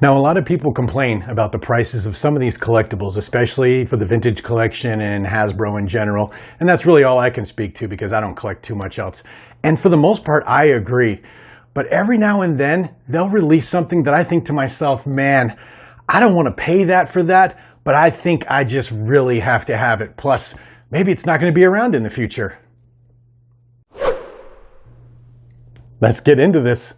Now, a lot of people complain about the prices of some of these collectibles, especially for the vintage collection and Hasbro in general. And that's really all I can speak to because I don't collect too much else. And for the most part, I agree. But every now and then, they'll release something that I think to myself, man, I don't want to pay that for that, but I think I just really have to have it. Plus, maybe it's not going to be around in the future. Let's get into this.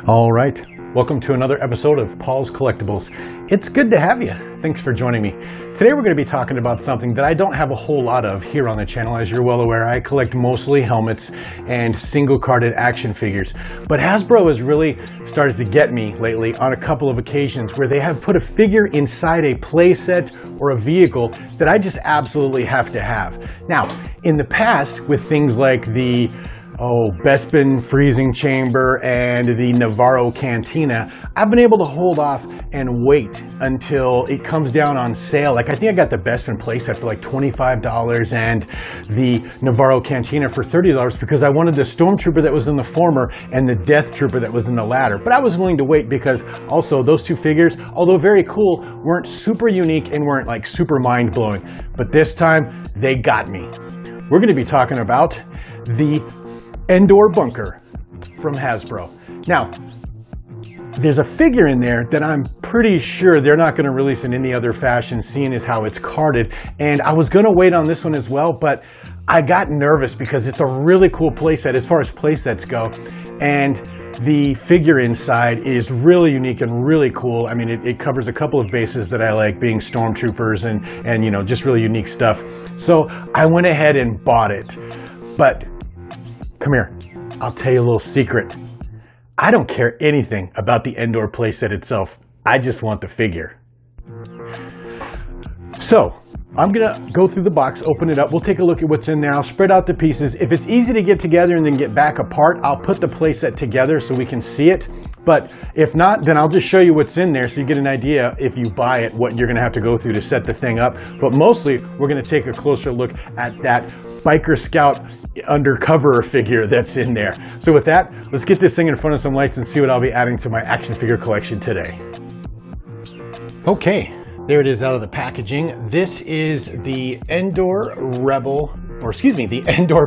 All right, welcome to another episode of Paul's Collectibles. It's good to have you. Thanks for joining me. Today we're going to be talking about something that I don't have a whole lot of here on the channel. As you're well aware, I collect mostly helmets and single-carded action figures. But Hasbro has really started to get me lately on a couple of occasions where they have put a figure inside a playset or a vehicle that I just absolutely have to have. Now, in the past, with things like the Bespin Freezing Chamber and the Navarro Cantina, I've been able to hold off and wait until it comes down on sale. Like I think I got the Bespin playset for like $25 and the Navarro Cantina for $30 because I wanted the Stormtrooper that was in the former and the Death Trooper that was in the latter. But I was willing to wait because also those two figures, although very cool, weren't super unique and weren't like super mind-blowing. But this time, they got me. We're going to be talking about the Endor Bunker from Hasbro. Now, there's a figure in there that I'm pretty sure they're not going to release in any other fashion, seeing as how it's carded. And I was going to wait on this one as well, but I got nervous because it's a really cool playset as far as playsets go. And the figure inside is really unique and really cool. I mean, it covers a couple of bases that I like, being Stormtroopers and you know, just really unique stuff. So I went ahead and bought it. But come here, I'll tell you a little secret. I don't care anything about the Endor playset itself. I just want the figure. So, I'm gonna go through the box, open it up, we'll take a look at what's in there, I'll spread out the pieces. If it's easy to get together and then get back apart, I'll put the playset together so we can see it. But if not, then I'll just show you what's in there so you get an idea, if you buy it, what you're gonna have to go through to set the thing up. But mostly, we're gonna take a closer look at that Biker Scout undercover figure that's in there. So with that, let's get this thing in front of some lights and see what I'll be adding to my action figure collection today. Okay, there it is out of the packaging. This is the Endor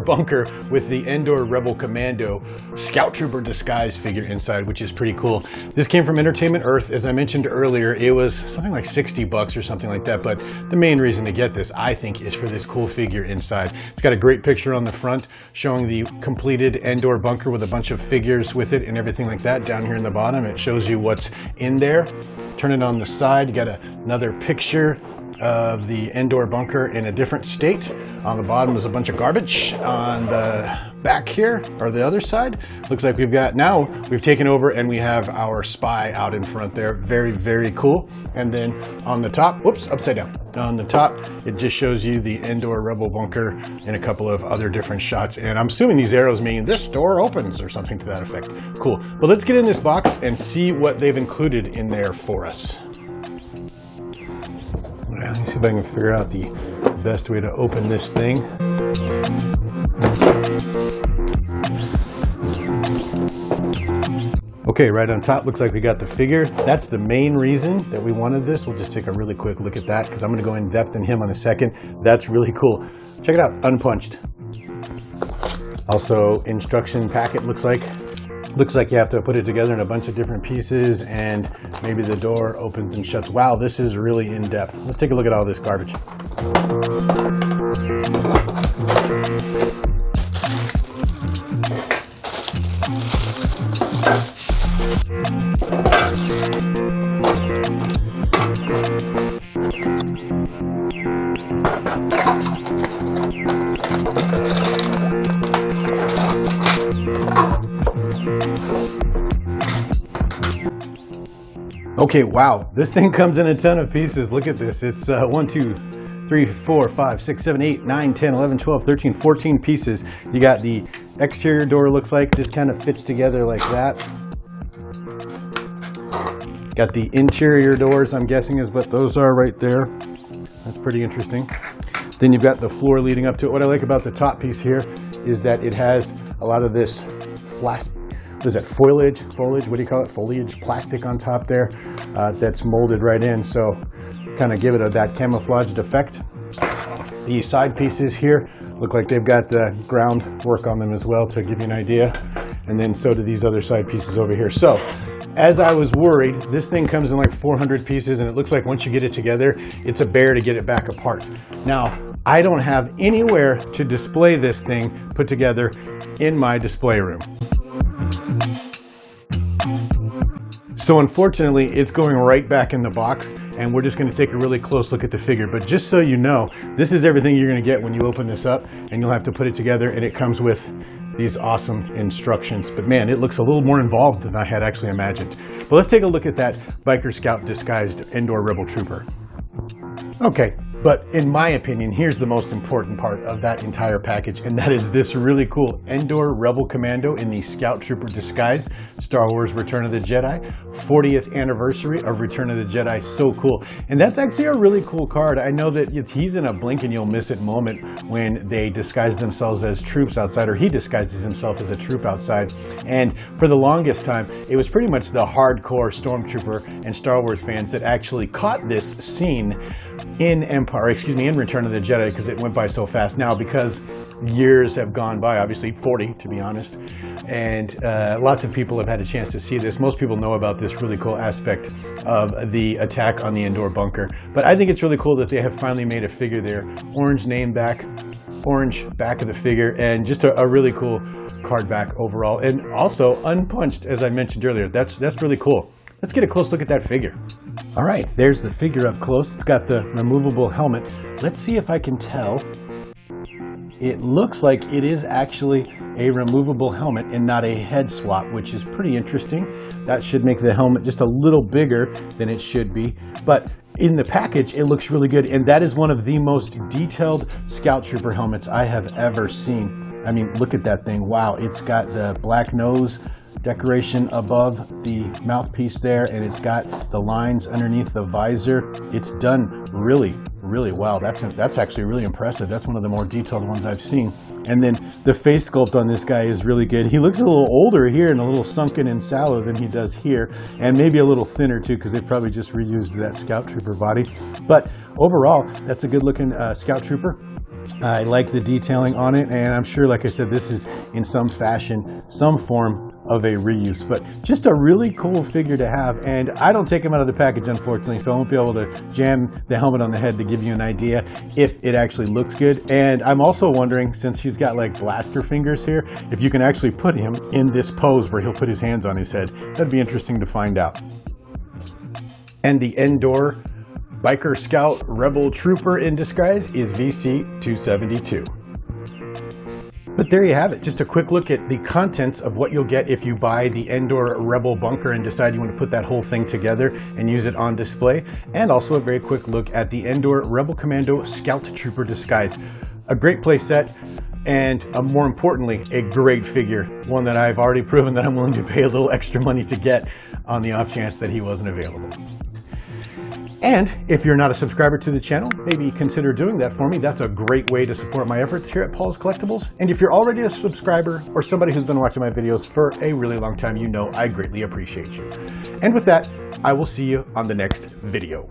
Bunker with the Endor Rebel Commando Scout Trooper disguise figure inside, which is pretty cool. This came from Entertainment Earth. As I mentioned earlier, it was something like 60 bucks or something like that, but the main reason to get this, I think, is for this cool figure inside. It's got a great picture on the front showing the completed Endor Bunker with a bunch of figures with it and everything like that. Down here in the bottom, it shows you what's in there. Turn it on the side, you got another picture of the Endor Bunker in a different state. On the bottom is a bunch of garbage. On the back here, or the other side, looks like we've taken over and we have our spy out in front there. Very, very cool. And then on the top, whoops, upside down. On the top, it just shows you the Endor Rebel Bunker in a couple of other different shots. And I'm assuming these arrows mean this door opens or something to that effect. Cool. But let's get in this box and see what they've included in there for us. Let me see if I can figure out the best way to open this thing. Okay, right on top looks like we got the figure. That's the main reason that we wanted this. We'll just take a really quick look at that because I'm going to go in depth in him in a second. That's really cool. Check it out, unpunched. Also, instruction packet looks like you have to put it together in a bunch of different pieces and maybe the door opens and shuts. Wow, this is really in depth. Let's take a look at all this garbage. Okay, wow, this thing comes in a ton of pieces. Look at this. It's 1, 2, 3, 4, 5, 6, 7, 8, 9, 10, 11, 12, 13, 14 pieces. You got the exterior door, looks like this kind of fits together like that. Got the interior doors, I'm guessing is what those are right there. That's pretty interesting. Then you've got the floor leading up to it. What I like about the top piece here is that it has a lot of this what is that, foliage, what do you call it? Foliage, plastic on top there that's molded right in. So kind of give it that camouflaged effect. The side pieces here look like they've got groundwork on them as well to give you an idea. And then so do these other side pieces over here. So as I was worried, this thing comes in like 400 pieces, and it looks like once you get it together, it's a bear to get it back apart. Now, I don't have anywhere to display this thing put together in my display room. So unfortunately, it's going right back in the box, and we're just going to take a really close look at the figure. But just so you know, this is everything you're going to get when you open this up, and you'll have to put it together, and it comes with these awesome instructions. But man, it looks a little more involved than I had actually imagined. But let's take a look at that Biker Scout disguised Endor Rebel Trooper. Okay, but in my opinion, here's the most important part of that entire package, and that is this really cool Endor Rebel Commando in the Scout Trooper disguise. Star Wars Return of the Jedi, 40th anniversary of Return of the Jedi. So cool. And that's actually a really cool card. I know that he's in a blink and you'll miss it moment when they disguise themselves as troops outside, or he disguises himself as a troop outside. And for the longest time, it was pretty much the hardcore Stormtrooper and Star Wars fans that actually caught this scene in in Return of the Jedi, because it went by so fast. Now, because years have gone by, obviously 40 to be honest, and lots of people have had a chance to see this. Most people know about this really cool aspect of the attack on the Endor Bunker, but I think it's really cool that they have finally made a figure there. Orange name back, orange back of the figure, and just a really cool card back overall, and also unpunched, as I mentioned earlier. That's really cool. Let's get a close look at that figure. All right, there's the figure up close. It's got the removable helmet. Let's see if I can tell. It looks like it is actually a removable helmet and not a head swap, which is pretty interesting. That should make the helmet just a little bigger than it should be. But in the package, it looks really good. And that is one of the most detailed Scout Trooper helmets I have ever seen. I mean, look at that thing. Wow, it's got the black nose decoration above the mouthpiece there, and it's got the lines underneath the visor. It's done really, really well. That's actually really impressive. That's one of the more detailed ones I've seen. And then the face sculpt on this guy is really good. He looks a little older here and a little sunken and sallow than he does here, and maybe a little thinner too, because they probably just reused that Scout Trooper body. But overall, that's a good looking Scout Trooper. I like the detailing on it, and I'm sure, like I said, this is in some fashion, some form of a reuse, but just a really cool figure to have. And I don't take him out of the package, unfortunately, so I won't be able to jam the helmet on the head to give you an idea if it actually looks good. And I'm also wondering, since he's got like blaster fingers here, if you can actually put him in this pose where he'll put his hands on his head. That'd be interesting to find out. And the Endor Biker Scout Rebel Trooper in disguise is VC272. But there you have it, just a quick look at the contents of what you'll get if you buy the Endor Rebel Bunker and decide you want to put that whole thing together and use it on display, and also a very quick look at the Endor Rebel Commando Scout Trooper disguise. A great play set, and more importantly, a great figure, one that I've already proven that I'm willing to pay a little extra money to get on the off chance that he wasn't available. And if you're not a subscriber to the channel, maybe consider doing that for me. That's a great way to support my efforts here at Paul's Collectibles. And if you're already a subscriber or somebody who's been watching my videos for a really long time, you know I greatly appreciate you. And with that, I will see you on the next video.